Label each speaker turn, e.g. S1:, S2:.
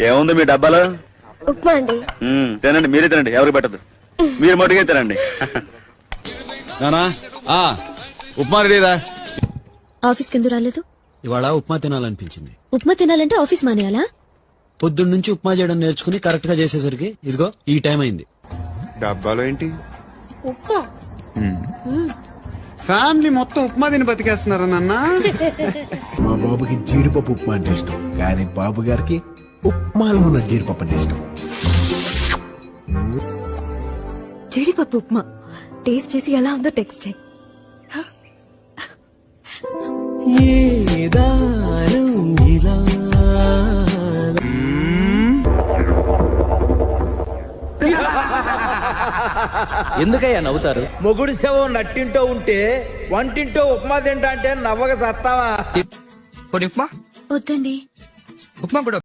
S1: ఏముంది మీ డబ్బాలో?
S2: ఉప్మా అండి.
S1: తినండి, మీరే తినండి, ఎవరికి పెట్టదు. మీరు మటుకే తినండి.
S3: నానా ఉప్మా రెడీరా.
S4: ఆఫీస్కి ఎందుకు రాలేదు?
S3: ఇవాళ ఉప్మా తినాలనిపించింది.
S4: ఉప్మా తినాలంటే ఆఫీస్ మానేయాలా?
S3: పొద్దున్న నుంచి ఉప్మా చేయడం నేర్చుకుని కరెక్ట్ గా చేసేసరికి ఇదిగో ఈ టైం అయింది.
S5: డబ్బాలో ఏంటి?
S2: ఉప్మా.
S5: ఫ్యామిలీ మొత్తం ఉప్మా తిని బతికేస్తున్నారా నాన్న?
S6: మా బాబుకి జీడిపప్పు ఉప్మా అంటే ఇష్టం, కానీ బాబు గారికి ఉప్మాలో ఉన్న జీడిపప్పు అంటే ఇష్టం.
S4: జీడిపప్పు ఉప్మా టేస్ట్ చేసి ఎలా ఉందో టెక్స్ట్ చేయి.
S7: ఎందుకయ్యా నవ్వుతారు? మొగుడు శవం నట్టింటో ఉంటే వంటింటో ఉప్మా తింటా అంటే నవ్వక సత్తావా?
S8: ఉప్మా
S4: వద్దండి.
S8: ఉప్మా కూడా